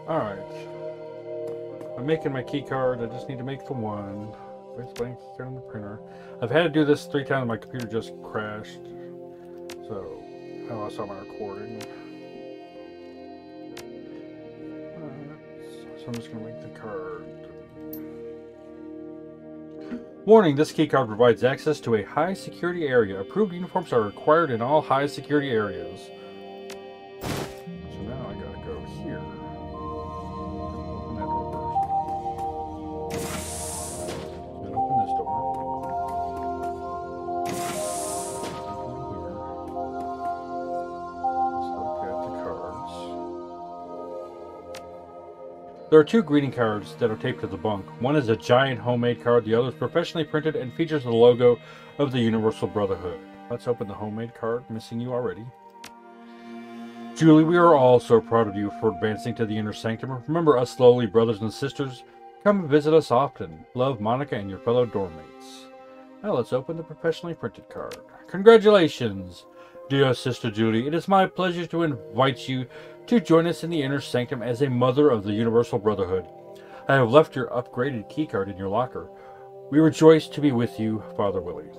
Alright. I'm making my key card. I just need to make the one. It's blank on the printer. I've had to do this 3 times. My computer just crashed. So, I lost all my recording. So I'm just going to make the card. Warning, this key card provides access to a high security area. Approved uniforms are required in all high security areas. So now I gotta go here. Open that door first. Then open this door. Let's look at the cards. There are 2 greeting cards that are taped to the bunk. One is a giant homemade card, the other is professionally printed and features the logo of the Universal Brotherhood. Let's open the homemade card, missing you already. Julie, we are all so proud of you for advancing to the inner sanctum. Remember us lowly brothers and sisters. Come and visit us often. Love, Monica and your fellow dormmates. Now let's open the professionally printed card. Congratulations, dear Sister Julie. It is my pleasure to invite you to join us in the inner sanctum as a mother of the Universal Brotherhood. I have left your upgraded keycard in your locker. We rejoice to be with you, Father Willie.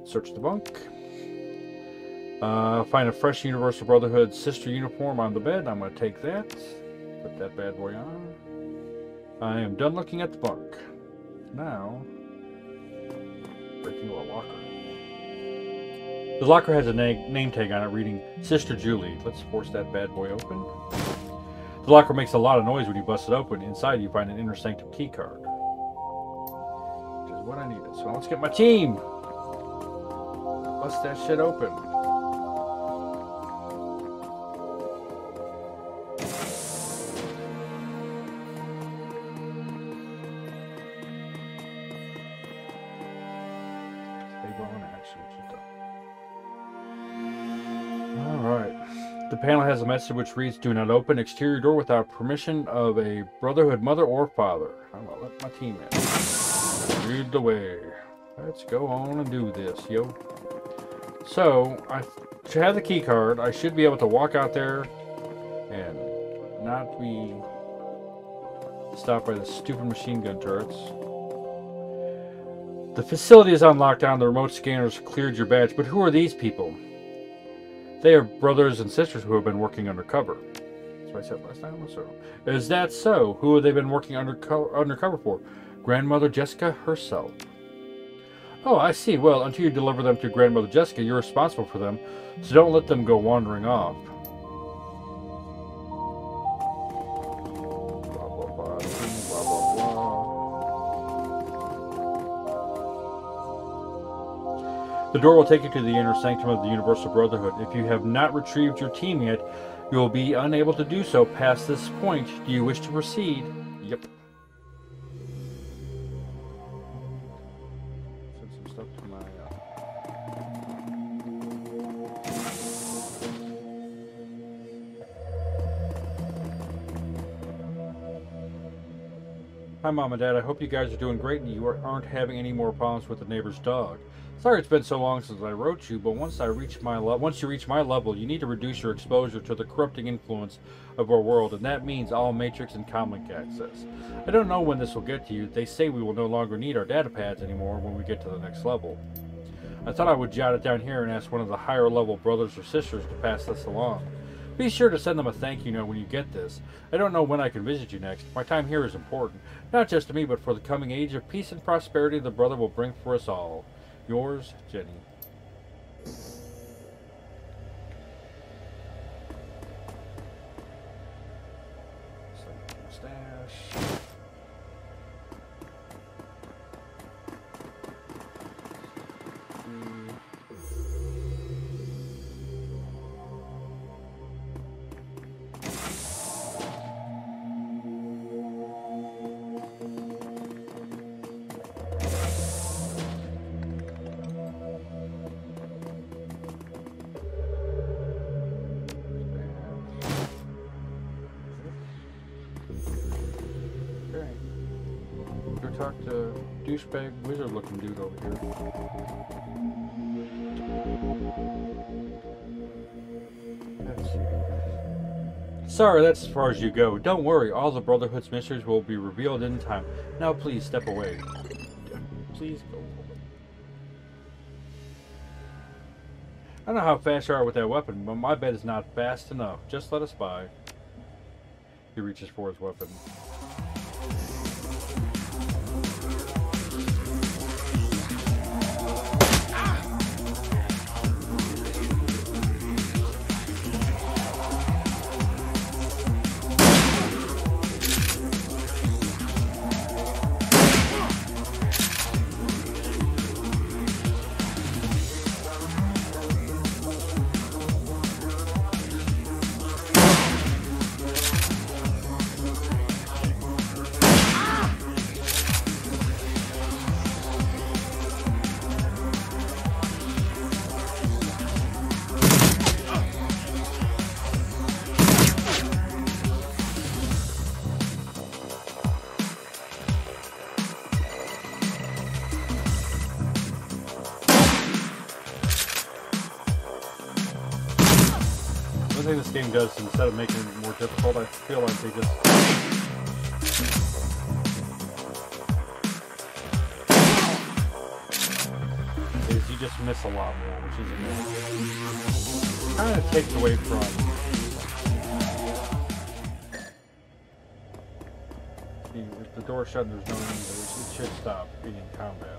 Search the bunk. Find a fresh Universal Brotherhood sister uniform on the bed. I'm going to take that. Put that bad boy on. I am done looking at the bunk. Now, breaking into a locker. The locker has a name tag on it reading Sister Julie. Let's force that bad boy open. The locker makes a lot of noise when you bust it open. Inside you find an inner sanctum key card, which is what I needed. So let's get my team. Bust that shit open. Stable in action, which is done. Alright. The panel has a message which reads, do not open exterior door without permission of a Brotherhood mother or father. I'm going to let my team in. Lead the way. Let's go on and do this, yo. So, to have the key card, I should be able to walk out there and not be stopped by the stupid machine gun turrets. The facility is on lockdown. The remote scanners cleared your badge, but who are these people? They are brothers and sisters who have been working undercover. That's what I said last time. So, is that so? Who have they been working undercover for? Grandmother Jessica herself. Oh, I see. Well, until you deliver them to Grandmother Jessica, you're responsible for them, so don't let them go wandering off. Blah, blah, blah, blah, blah, blah. The door will take you to the inner sanctum of the Universal Brotherhood. If you have not retrieved your team yet, you will be unable to do so past this point. Do you wish to proceed? Yep. Send some stuff to my... Hi, Mom and Dad. I hope you guys are doing great and you aren't having any more problems with the neighbor's dog. Sorry it's been so long since I wrote you, but once you reach my level, you need to reduce your exposure to the corrupting influence of our world, and that means all Matrix and Comlink access. I don't know when this will get to you. They say we will no longer need our data pads anymore when we get to the next level. I thought I would jot it down here and ask one of the higher level brothers or sisters to pass this along. Be sure to send them a thank you note when you get this. I don't know when I can visit you next. My time here is important, not just to me, but for the coming age of peace and prosperity the brother will bring for us all. Yours, Jenny. Mustache. Talk to douchebag wizard looking dude over here. Let's see. Sorry, that's as far as you go. Don't worry, all the Brotherhood's mysteries will be revealed in time. Now please step away. Please go away. I don't know how fast you are with that weapon, but my bet is not fast enough. Just let us by. He reaches for his weapon. One thing this game does, instead of making it more difficult, I feel like they just... you just miss a lot more, which is amazing. Kind of takes away from... if the door's shut and there's no enemies, it should stop being in combat.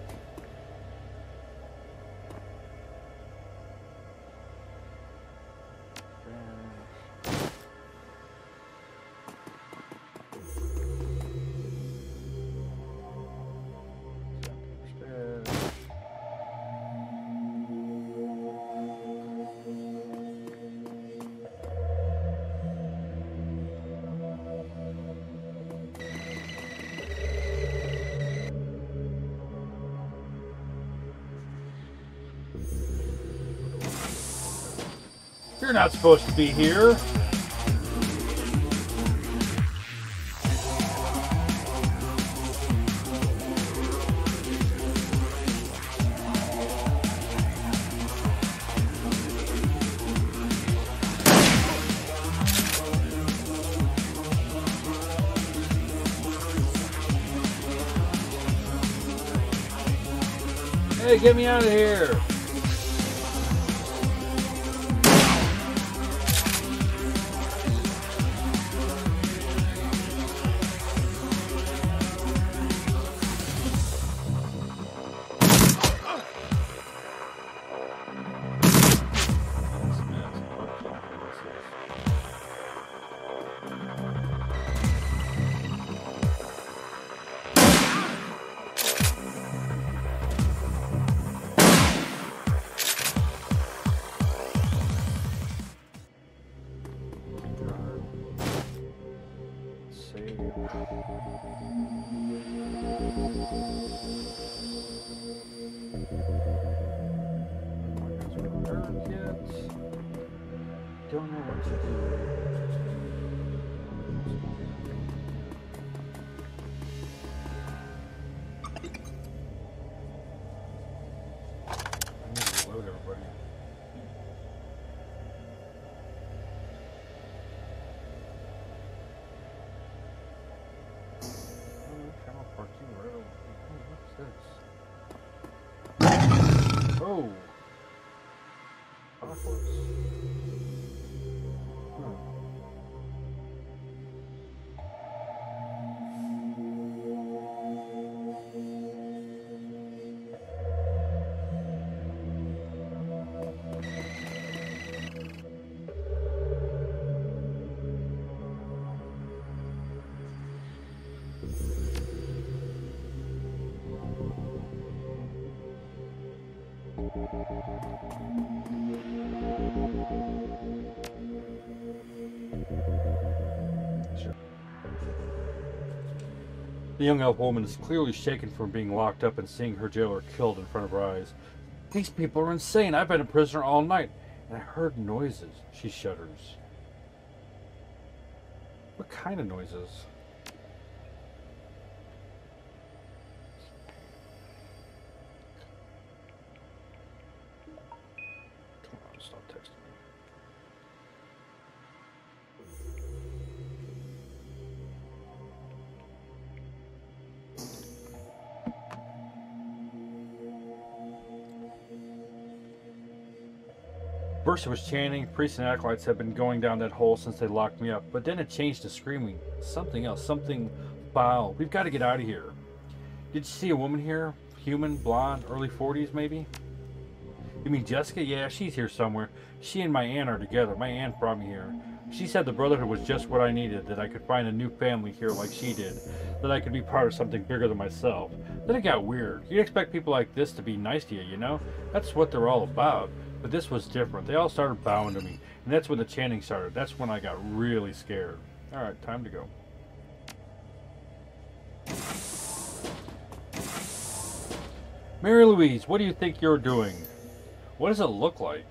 You're not supposed to be here. Hey, get me out of here. Don't know what to do. I need to reload everybody. Oh! Apocalypse. The young elf woman is clearly shaken from being locked up and seeing her jailer killed in front of her eyes. These people are insane. I've been a prisoner all night, and I heard noises. She shudders. What kind of noises? Come on, stop texting me. First it was chanting. Priests and acolytes had been going down that hole since they locked me up, but then it changed to screaming. Something else, something foul. We've got to get out of here. Did you see a woman here? Human, blonde, early 40s maybe? You mean Jessica? Yeah, she's here somewhere. She and my aunt are together. My aunt brought me here. She said the Brotherhood was just what I needed, that I could find a new family here like she did, that I could be part of something bigger than myself. Then it got weird. You'd expect people like this to be nice to you, you know? That's what they're all about. But this was different. They all started bowing to me, and that's when the chanting started. That's when I got really scared. Alright, time to go. Mary Louise, what do you think you're doing? What does it look like?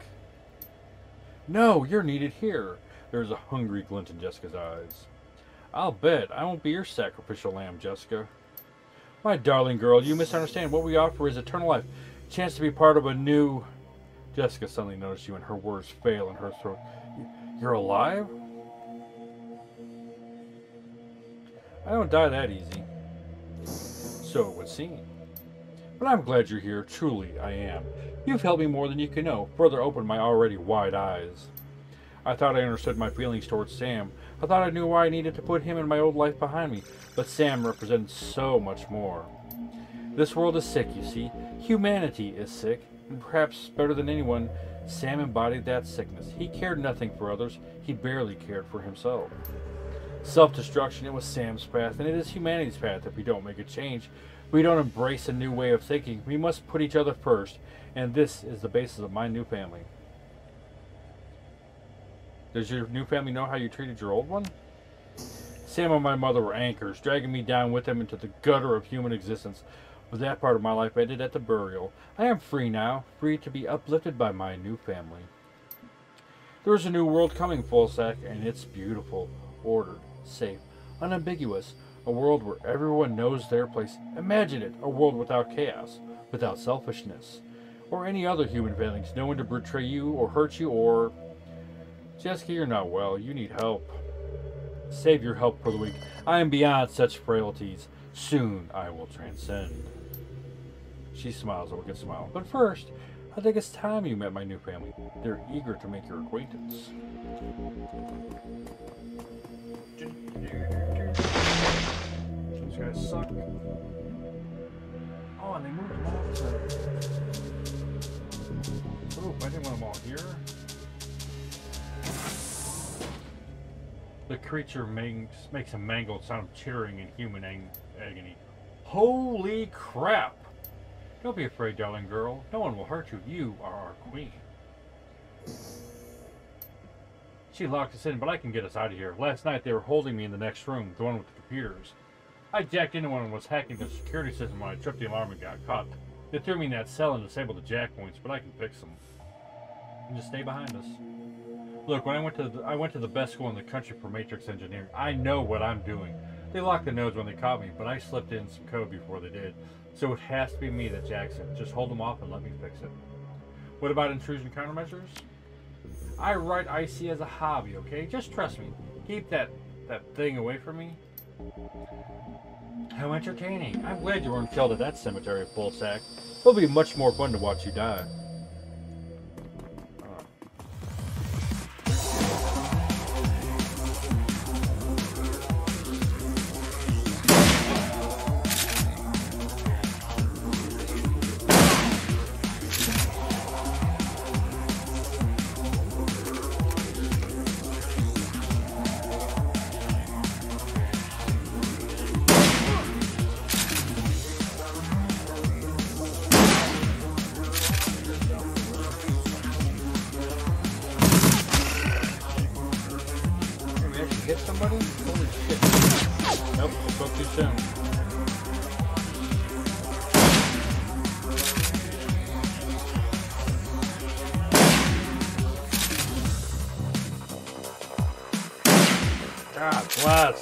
No, you're needed here. There's a hungry glint in Jessica's eyes. I'll bet I won't be your sacrificial lamb, Jessica. My darling girl, you misunderstand. What we offer is eternal life. Chance to be part of a new... Jessica suddenly noticed you and her words fail in her throat. You're alive? I don't die that easy. So it would seem. But I'm glad you're here. Truly, I am. You've helped me more than you can know. Further opened my already wide eyes. I thought I understood my feelings towards Sam. I thought I knew why I needed to put him and my old life behind me. But Sam represented so much more. This world is sick, you see. Humanity is sick. And perhaps better than anyone, Sam embodied that sickness. He cared nothing for others. He barely cared for himself. Self-destruction, it was Sam's path, and it is humanity's path if we don't make a change. We don't embrace a new way of thinking. We must put each other first, and this is the basis of my new family. Does your new family know how you treated your old one? Sam and my mother were anchors, dragging me down with them into the gutter of human existence. But that part of my life ended at the burial. I am free now, free to be uplifted by my new family. There is a new world coming, Fulsack, and it's beautiful, ordered, safe, unambiguous. A world where everyone knows their place. Imagine it, a world without chaos, without selfishness, or any other human feelings. No one to betray you or hurt you or... Jessica, you're not well. You need help. Save your help for the weak. I am beyond such frailties. Soon I will transcend. She smiles a wicked smile. But first, I think it's time you met my new family. They're eager to make your acquaintance. These guys suck. Oh, and they moved them all to... Oh, I didn't want them all here. The creature makes a mangled sound of cheering in human agony. Holy crap! Don't be afraid, darling girl. No one will hurt you. You are our queen. She locked us in, but I can get us out of here. Last night they were holding me in the next room, the one with the computers. I jacked into one and was hacking the security system when I tripped the alarm and got caught. They threw me in that cell and disabled the jack points, but I can fix them. And just stay behind us. Look, when I went to the best school in the country for matrix engineering. I know what I'm doing. They locked the nodes when they caught me, but I slipped in some code before they did. So it has to be me that jacks it. Just hold them off and let me fix it. What about intrusion countermeasures? I write IC as a hobby, okay? Just trust me. Keep that thing away from me. How entertaining. I'm glad you weren't killed at that cemetery, Fulsack. It'll be much more fun to watch you die. Hit somebody? Holy shit. Nope, I spoke too soon. God bless.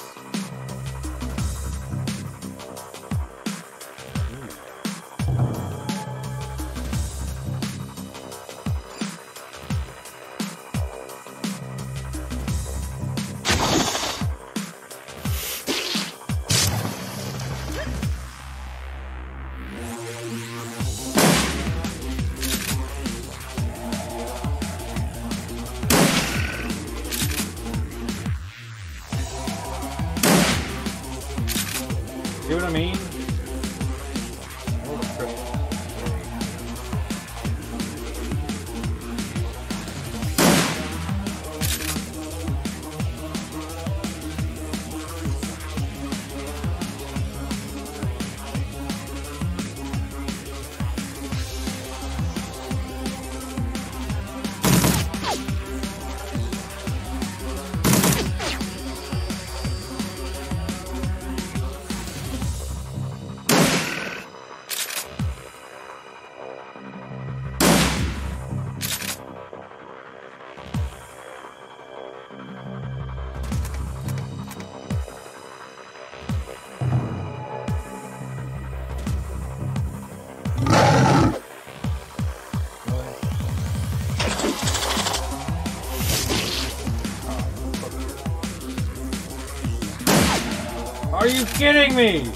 Are you kidding me?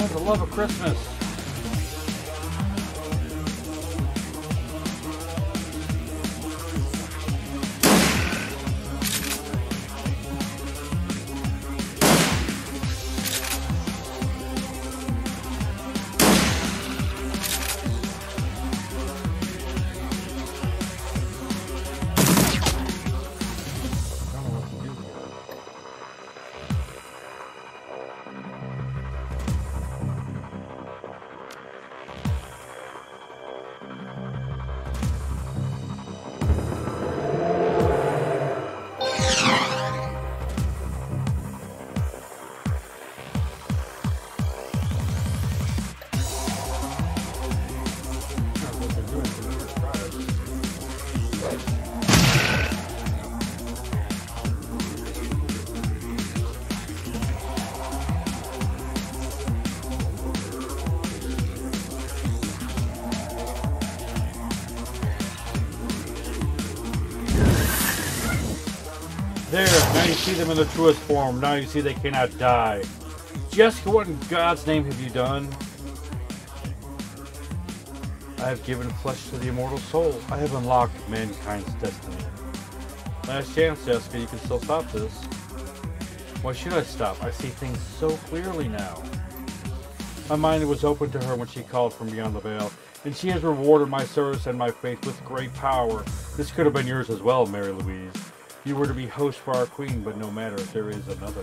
For the love of Christmas. There, now you see them in their truest form. Now you see they cannot die. Jessica, what in God's name have you done? I have given flesh to the immortal soul. I have unlocked mankind's destiny. Last chance, Jessica, you can still stop this. Why should I stop? I see things so clearly now. My mind was open to her when she called from beyond the veil, and she has rewarded my service and my faith with great power. This could have been yours as well, Mary Louise. You were to be host for our queen, but no matter, there is another.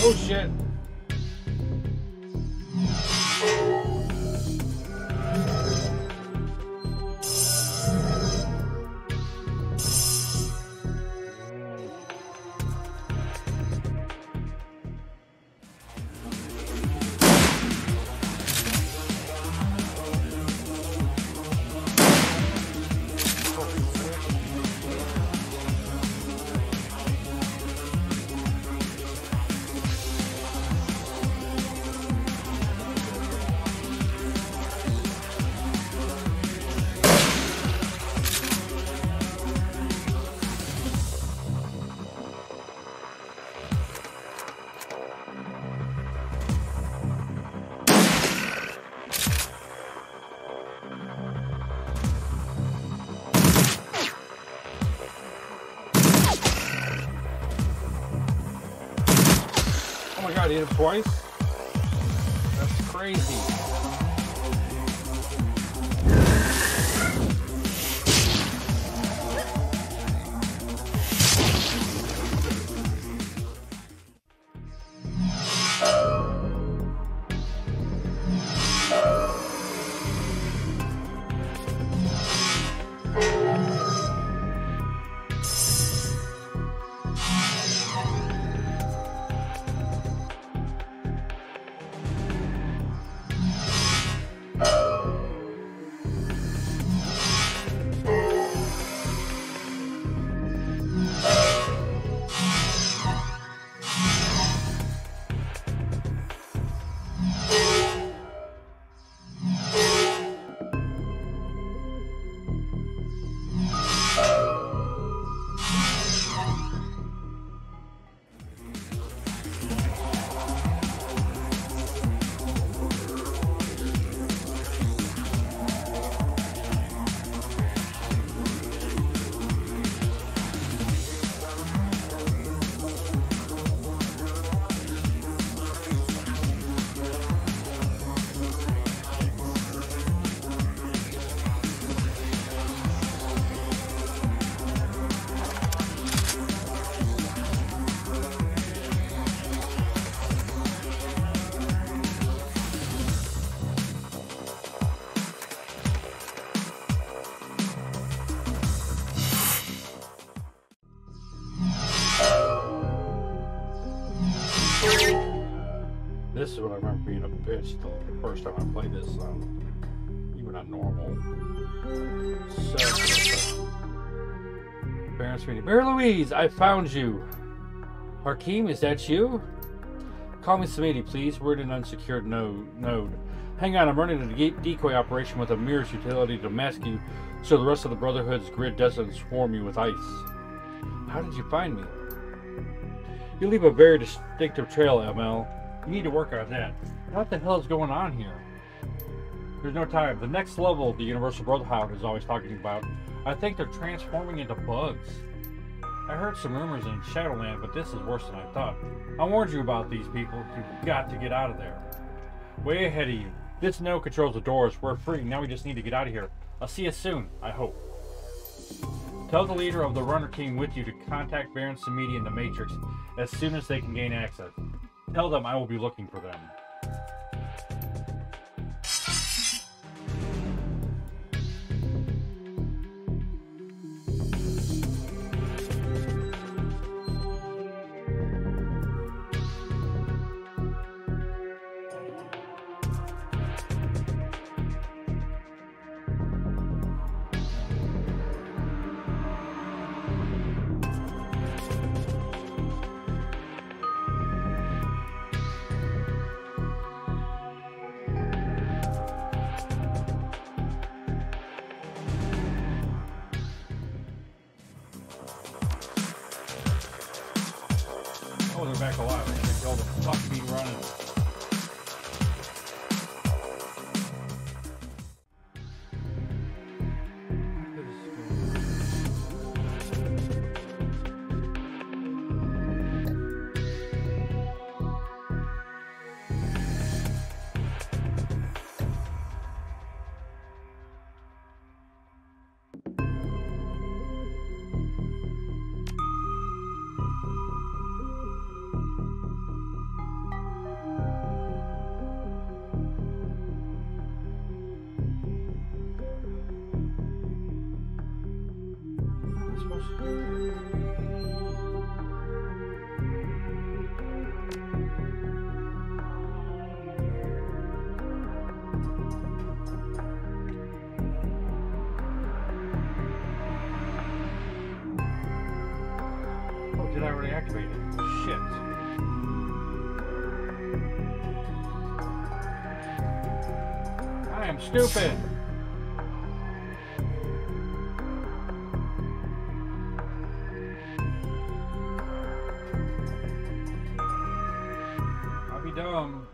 Oh shit! Oh my god, he hit him twice? That's crazy. This is what I remember being a bitch the first time I played this. You were not normal. So, Baron Sweeney. Mary Louise, I found you. Hakeem, is that you? Call me Samedi, please. We're in an unsecured node. Hang on, I'm running a decoy operation with a mirror's utility to mask you so the rest of the Brotherhood's grid doesn't swarm you with ice. How did you find me? You leave a very distinctive trail, ML. You need to work on that. What the hell is going on here? There's no time. The next level the Universal Brotherhood is always talking about, I think they're transforming into bugs. I heard some rumors in Shadowland, but this is worse than I thought. I warned you about these people. You've got to get out of there. Way ahead of you. This node controls the doors. We're free. Now we just need to get out of here. I'll see you soon, I hope. Tell the leader of the runner team with you to contact Baron Samedi and the Matrix as soon as they can gain access. Tell them I will be looking for them. Oh, they're back alive. I should kill them. Fuck me running. activated. Shit. I am stupid. I'll be dumb.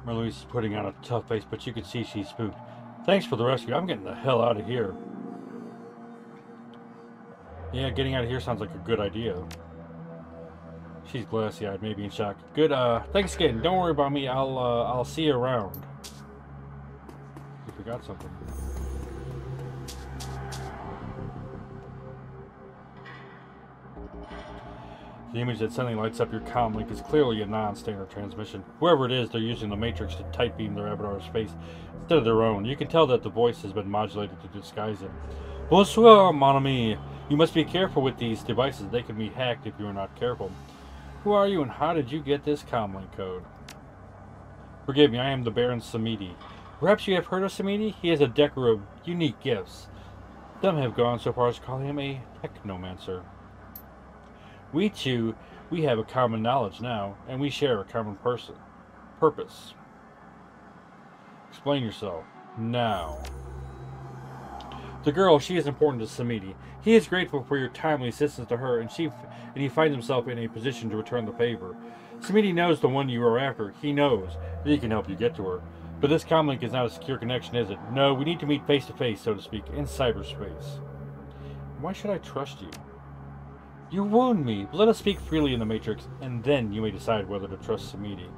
Louise is putting on a tough face, but you can see she's spooked. Thanks for the rescue. I'm getting the hell out of here. Yeah, getting out of here sounds like a good idea. She's glassy-eyed, maybe in shock. Good, thanks again. Don't worry about me. I'll see you around. You forgot something. The image that suddenly lights up your comm link is clearly a non-standard transmission. Whoever it is, they're using the Matrix to tight beam their avatar's face instead of their own. You can tell that the voice has been modulated to disguise it. Bonsoir, mon ami. You must be careful with these devices. They can be hacked if you are not careful. Who are you and how did you get this comm link code? Forgive me, I am the Baron Samedi. Perhaps you have heard of Samedi? He has a decker of unique gifts. Some have gone so far as to call him a technomancer. We two, we have a common knowledge now, and we share a common purpose. Explain yourself. Now. The girl, she is important to Samedi. He is grateful for your timely assistance to her, and he finds himself in a position to return the favor. Samedi knows the one you are after. He knows that he can help you get to her. But this comlink is not a secure connection, is it? No, we need to meet face to face, so to speak, in cyberspace. Why should I trust you? You wound me. Let us speak freely in the Matrix, and then you may decide whether to trust Samedi.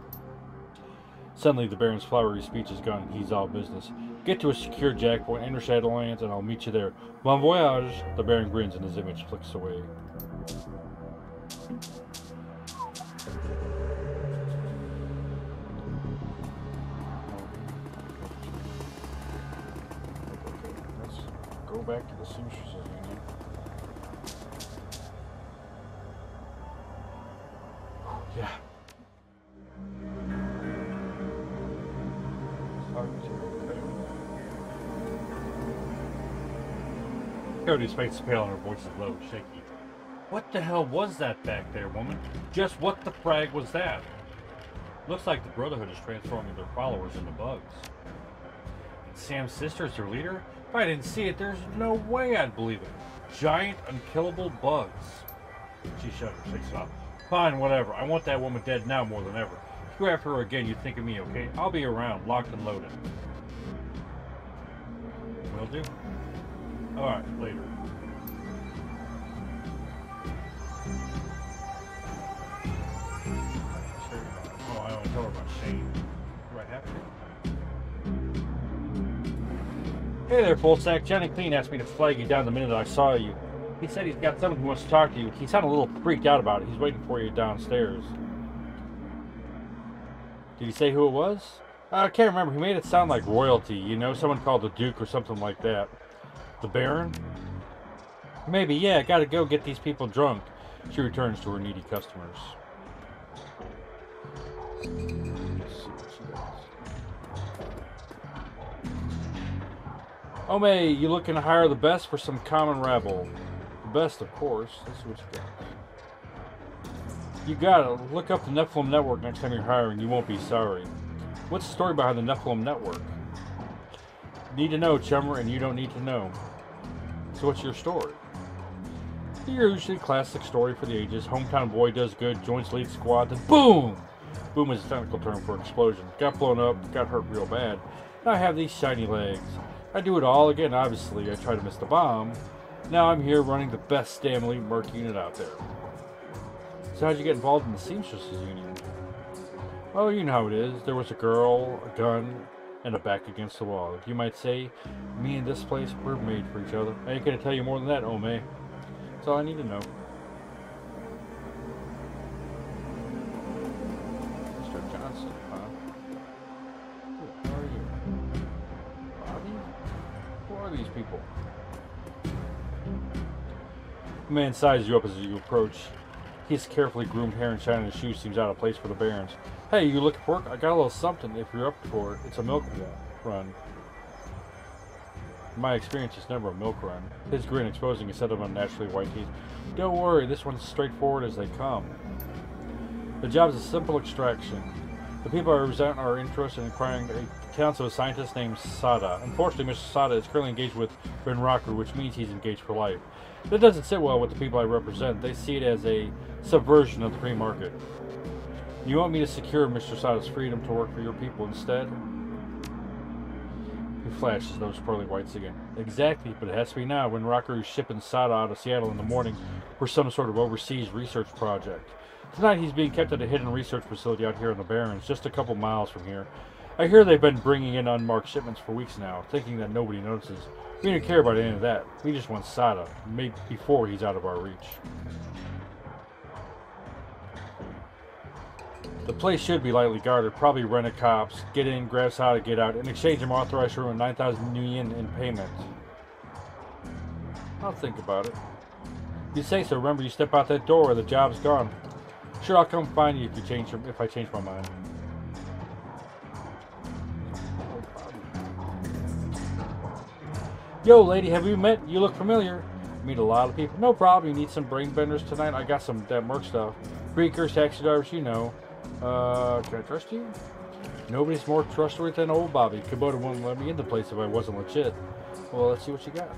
Suddenly, the Baron's flowery speech is gone, and he's all business. Get to a secure jackpoint, enter Shadowlands, and I'll meet you there. Bon voyage! The Baron grins, and his image flicks away. Let's go back to the seamstress again. Yeah. Cody's face is pale and her voice is low and shaky. What the hell was that back there, woman? Just what the frag was that? Looks like the Brotherhood is transforming their followers into bugs. And Sam's sister is their leader? If I didn't see it, there's no way I'd believe it. Giant, unkillable bugs. She shudders, shakes it off. Fine, whatever. I want that woman dead now more than ever. If you go after her again, you think of me, okay? I'll be around, locked and loaded. Will do. Alright, later. Oh, I only told her about Shane. Right after. Hey there, full sack. Johnny Clean asked me to flag you down the minute I saw you. He said he's got someone who wants to talk to you. He sounded a little freaked out about it. He's waiting for you downstairs. Did he say who it was? I can't remember. He made it sound like royalty. You know, someone called the Duke or something like that. The Baron? Maybe, yeah. Gotta go get these people drunk. She returns to her needy customers. Let's see what she does. Ome, you looking to hire the best for some common rabble? The best, of course. Let's see what you got. You gotta look up the Nephilim Network next time you're hiring. You won't be sorry. What's the story behind the Nephilim Network? Need to know, chummer, and you don't need to know. So what's your story? Your usually classic story for the ages. Hometown boy does good, joins lead squad, then boom! Boom is a technical term for an explosion. Got blown up, got hurt real bad. Now I have these shiny legs. I do it all again, obviously. I try to miss the bomb. Now I'm here running the best damn elite merc unit out there. So how'd you get involved in the Seamstresses Union? Oh, you know how it is. There was a girl, a gun, and a back against the wall. You might say, me and this place, we're made for each other. I ain't gonna tell you more than that, Ome. That's all I need to know. Mr. Johnson, huh? Who are you? Bobby? Who are these people? The man sizes you up as you approach. His carefully groomed hair and shining shoes seems out of place for the Barons. Hey, you looking for work? I got a little something if you're up for it. It's a milk run. In my experience, it's never a milk run. His grin exposing a set of unnaturally white teeth. Don't worry, this one's straightforward as they come. The job is a simple extraction. The people I represent are interested in acquiring accounts of a scientist named Sada. Unfortunately, Mr. Sada is currently engaged with Ben Rocker, which means he's engaged for life. That doesn't sit well with the people I represent. They see it as a subversion of the free market. You want me to secure Mr. Sada's freedom to work for your people instead? He flashes those pearly whites again. Exactly, but it has to be now when Rocker is shipping Sada out of Seattle in the morning for some sort of overseas research project. Tonight he's being kept at a hidden research facility out here in the Barrens, just a couple miles from here. I hear they've been bringing in unmarked shipments for weeks now, thinking that nobody notices. We don't care about any of that. We just want Sada, maybe before he's out of our reach. The place should be lightly guarded, probably rented cops. Get in, grab Sada, get out. In exchange, I'm authorized to ruin 9,000 new yen in payment. I'll think about it. You say so. Remember, you step out that door or the job's gone. Sure, I'll come find you if I change my mind. Yo, lady, have we met? You look familiar. Meet a lot of people. No problem. You need some brain benders tonight? I got some that merc stuff. Freakers, taxi drivers, you know. Can I trust you? Nobody's more trustworthy than old Bobby. Kubota wouldn't let me in the place if I wasn't legit. Well, let's see what you got.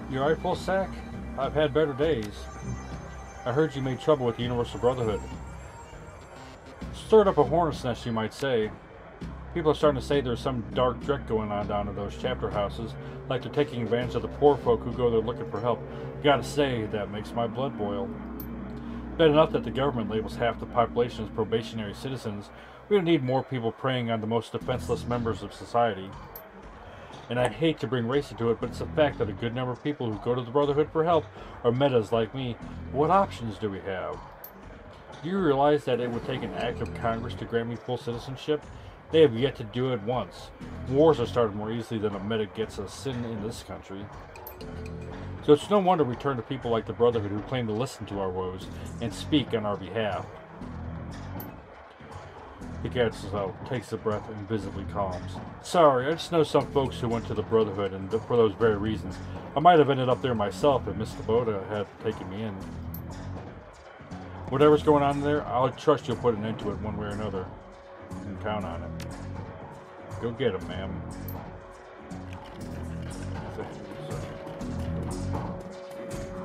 You alright, full sack? I've had better days. I heard you made trouble with the Universal Brotherhood. Stirred up a hornet's nest, you might say. People are starting to say there's some dark trick going on down in those chapter houses, like they're taking advantage of the poor folk who go there looking for help. Gotta say, that makes my blood boil. Bad enough that the government labels half the population as probationary citizens. We don't need more people preying on the most defenseless members of society. And I hate to bring race into it, but it's a fact that a good number of people who go to the Brotherhood for help are metas like me. What options do we have? Do you realize that it would take an act of Congress to grant me full citizenship? They have yet to do it once. Wars are started more easily than a meta gets a sin in this country. So it's no wonder we turn to people like the Brotherhood who claim to listen to our woes and speak on our behalf. He catches out, takes a breath, and visibly calms. Sorry, I just know some folks who went to the Brotherhood, and for those very reasons. I might have ended up there myself if Miss Kubota had taken me in. Whatever's going on there, I'll trust you'll put an end to it one way or another. You can count on it. Go get him, ma'am.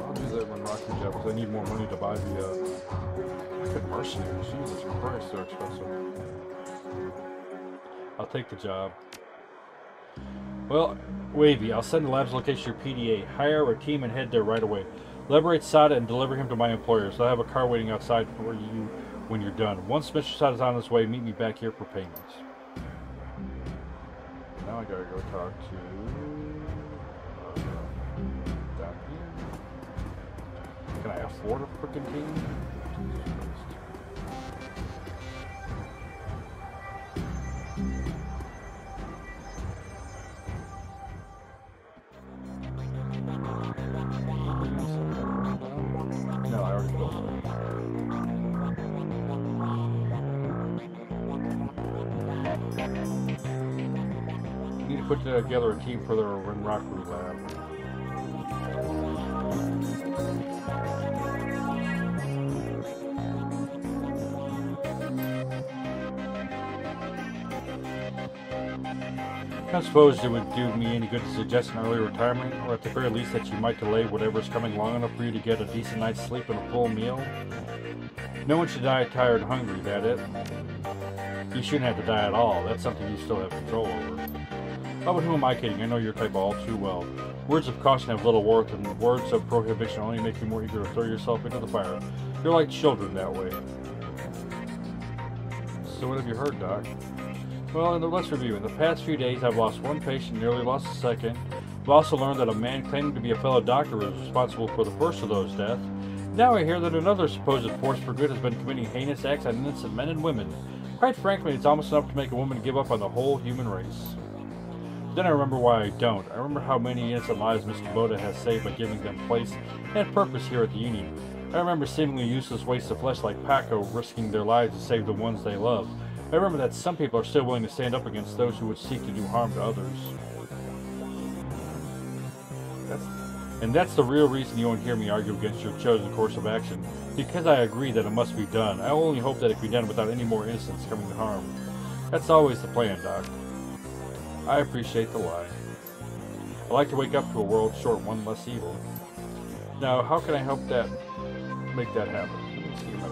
I'll do that when Rocky job because I need more money to buy the mercenaries. Jesus Christ, they're expensive. I'll take the job. Well, Wavy, I'll send the lab's location to your PDA. Hire a team and head there right away. Liberate Sada and deliver him to my employer, so I have a car waiting outside for you when you're done. Once Mr. Sada's on his way, meet me back here for payments. Now I gotta go talk to... down here. Can I afford a freaking team? No, I already built it. We need to put together a team for the Renraku lab. I suppose it would do me any good to suggest an early retirement, or at the very least that you might delay whatever's coming long enough for you to get a decent night's sleep and a full meal. No one should die tired and hungry, that it? You shouldn't have to die at all. That's something you still have control over. Oh, but who am I kidding? I know your type all too well. Words of caution have little worth, and words of prohibition only make you more eager to throw yourself into the fire. You're like children that way. So what have you heard, Doc? Well, let's review. In the past few days, I've lost one patient, nearly lost a second. I've also learned that a man claiming to be a fellow doctor was responsible for the first of those deaths. Now I hear that another supposed force for good has been committing heinous acts on innocent men and women. Quite frankly, it's almost enough to make a woman give up on the whole human race. Then I remember why I don't. I remember how many innocent lives Miss Kubota has saved by giving them place and purpose here at the Union. I remember seemingly useless wastes of flesh like Paco risking their lives to save the ones they love. I remember that some people are still willing to stand up against those who would seek to do harm to others. That's the real reason you won't hear me argue against your chosen course of action. Because I agree that it must be done. I only hope that it can be done without any more innocents coming to harm. That's always the plan, Doc. I appreciate the lie. I like to wake up to a world short one less evil. Now, how can I help make that happen? Let me see how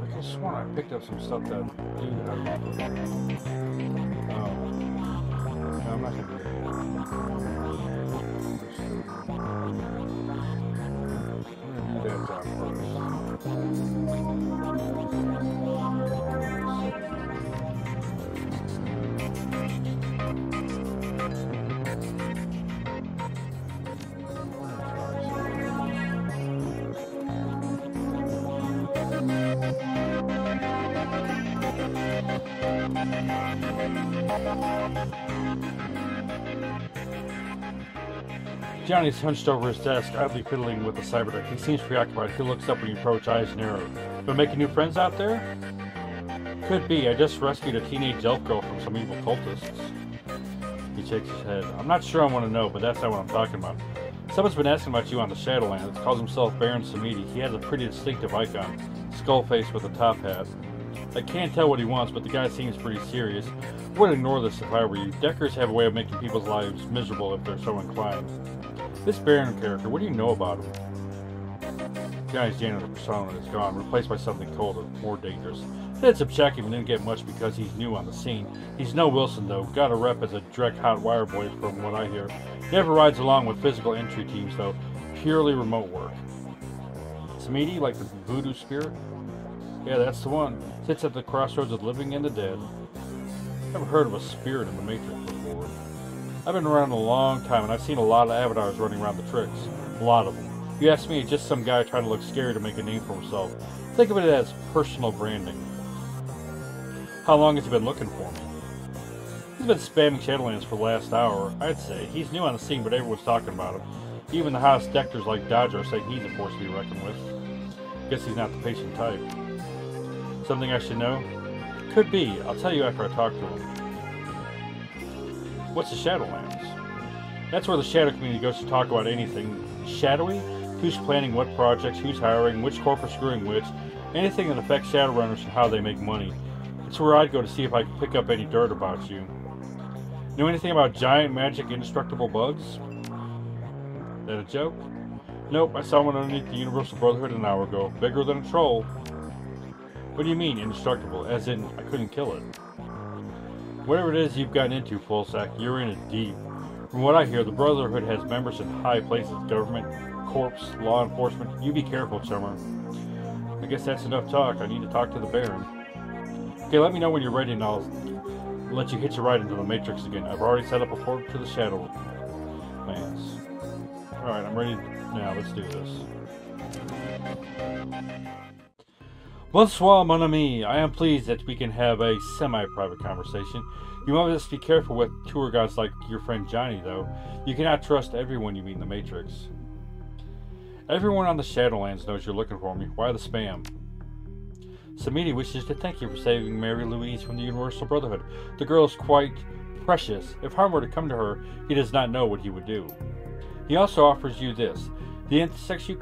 I could have sworn I picked up some stuff that dude had. Oh. No, I'm not gonna do that. That job first. Johnny's hunched over his desk, idly fiddling with the cyberdeck. He seems preoccupied. He looks up when you approach, eyes narrowed. Been making new friends out there? Could be. I just rescued a teenage elf girl from some evil cultists. He shakes his head. I'm not sure I want to know, but that's not what I'm talking about. Someone's been asking about you on the Shadowlands. Calls himself Baron Samedi. He has a pretty distinctive icon. Skull face with a top hat. I can't tell what he wants, but the guy seems pretty serious. I would ignore this if I were you. Deckers have a way of making people's lives miserable if they're so inclined. This Baron character, what do you know about him? Johnny's janitor persona is gone, replaced by something colder, more dangerous. It's objective and didn't get much because he's new on the scene. He's no Wilson though, got a rep as a direct hot wire boy from what I hear. Never rides along with physical entry teams though, purely remote work. Samedi, like the voodoo spirit? Yeah, that's the one. Sits at the crossroads of living and the dead. Never heard of a spirit in the Matrix before. I've been around a long time and I've seen a lot of avatars running around the tricks. A lot of them. If you ask me, it's just some guy trying to look scary to make a name for himself. Think of it as personal branding. How long has he been looking for me? He's been spamming Shadowlands for the last hour, I'd say. He's new on the scene, but everyone's talking about him. Even the hottest deckers like Dodger are saying he's a force to be reckoned with. Guess he's not the patient type. Something I should know? Could be. I'll tell you after I talk to him. What's the Shadowlands? That's where the Shadow community goes to talk about anything shadowy. Who's planning what projects, who's hiring, which corp are screwing which, anything that affects Shadowrunners and how they make money. It's where I'd go to see if I can pick up any dirt about you. Know anything about giant, magic, indestructible bugs? That a joke? Nope, I saw one underneath the Universal Brotherhood an hour ago. Bigger than a troll. What do you mean, indestructible? As in, I couldn't kill it. Whatever it is you've gotten into, Fullsack, you're in it deep. From what I hear, the Brotherhood has members in high places. Government, corps, law enforcement. You be careful, Chummer. I guess that's enough talk. I need to talk to the Baron. Okay, let me know when you're ready and I'll let you hitch a ride into the Matrix again. I've already set up a portal to the Shadowlands. Alright, I'm ready now. Let's do this. Bonsoir, mon ami. I am pleased that we can have a semi-private conversation. You must be careful with tour guides like your friend Johnny, though. You cannot trust everyone you meet in the Matrix. Everyone on the Shadowlands knows you're looking for me. Why the spam? Samedi wishes to thank you for saving Mary Louise from the Universal Brotherhood. The girl is quite precious. If harm were to come to her, he does not know what he would do. He also offers you this. The insects you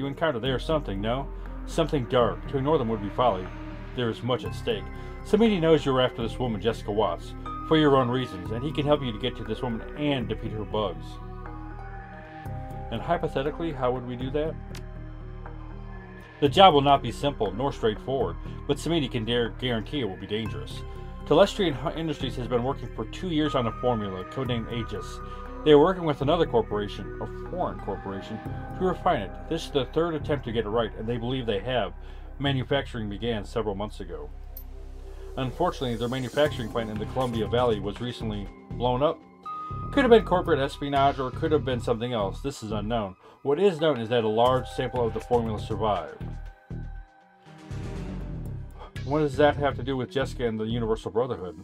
encounter, they are something, no? Something dark. To ignore them would be folly. There is much at stake. Samedi knows you're after this woman, Jessica Watts, for your own reasons, and he can help you to get to this woman and defeat her bugs. And hypothetically, how would we do that? The job will not be simple nor straightforward, but Samedi can guarantee it will be dangerous. Telestrian Industries has been working for 2 years on a formula, codenamed Aegis. They are working with another corporation, a foreign corporation, to refine it. This is the third attempt to get it right, and they believe they have. Manufacturing began several months ago. Unfortunately, their manufacturing plant in the Columbia Valley was recently blown up. Could have been corporate espionage or could have been something else. This is unknown. What is known is that a large sample of the formula survived. What does that have to do with Jessica and the Universal Brotherhood?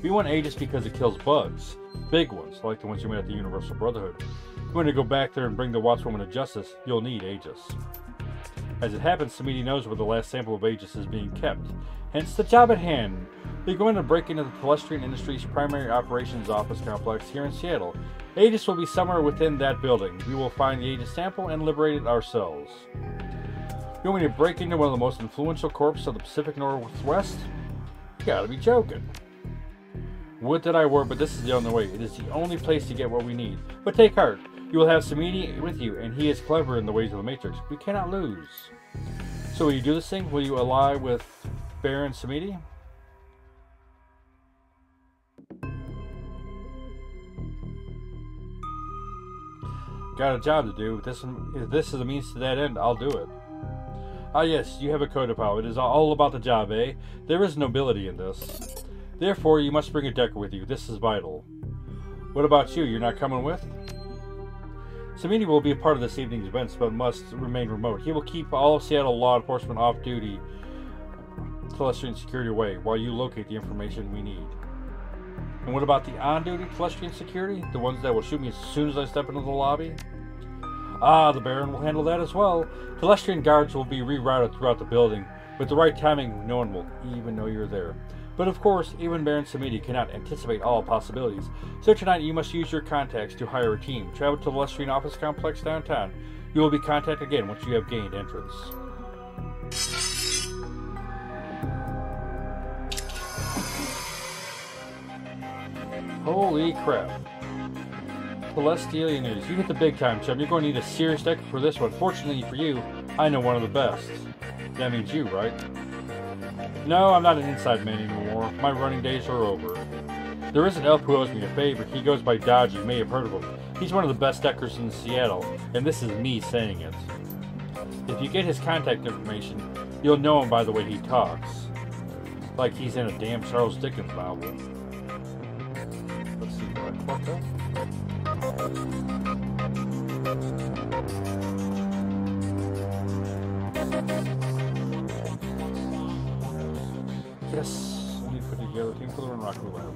We want Aegis because it kills bugs. Big ones, like the ones you met at the Universal Brotherhood. If you want to go back there and bring the Watts woman to justice, you'll need Aegis. As it happens, Samedi knows where the last sample of Aegis is being kept. Hence the job at hand. They're going to break into the Telestrian Industries primary operations office complex here in Seattle. Aegis will be somewhere within that building. We will find the Aegis sample and liberate it ourselves. You want me to break into one of the most influential corps of the Pacific Northwest? You gotta be joking. Would that I were, but this is the only way. It is the only place to get what we need. But take heart. You will have Samedi with you, and he is clever in the ways of the Matrix. We cannot lose. So will you do this thing? Will you ally with Baron Samedi? Got a job to do. If this is a means to that end, I'll do it. Ah yes, you have a code of power. It is all about the job, eh? There is nobility in this. Therefore, you must bring a decker with you. This is vital. What about you? You're not coming with? Samedi will be a part of this evening's events, but must remain remote. He will keep all of Seattle law enforcement off-duty Telestrian security away while you locate the information we need. And what about the on-duty Telestrian security? The ones that will shoot me as soon as I step into the lobby? Ah, the Baron will handle that as well. Telestrian guards will be rerouted throughout the building. With the right timing, no one will even know you're there. But of course, even Baron Samedi cannot anticipate all possibilities. So tonight you must use your contacts to hire a team. Travel to the Telestrian office complex downtown. You will be contacted again once you have gained entrance. Holy crap. Celestial News. You hit the big time, chum. You're going to need a serious deck for this one. Fortunately for you, I know one of the best. That means you, right? No, I'm not an inside man anymore. My running days are over. There is an elf who owes me a favor. He goes by Dodge. You may have heard of him. He's one of the best deckers in Seattle, and this is me saying it. If you get his contact information, you'll know him by the way he talks. Like he's in a damn Charles Dickens novel. Let's see, do I fuck up? Yes, we need to put together a team for the Renraku Lab.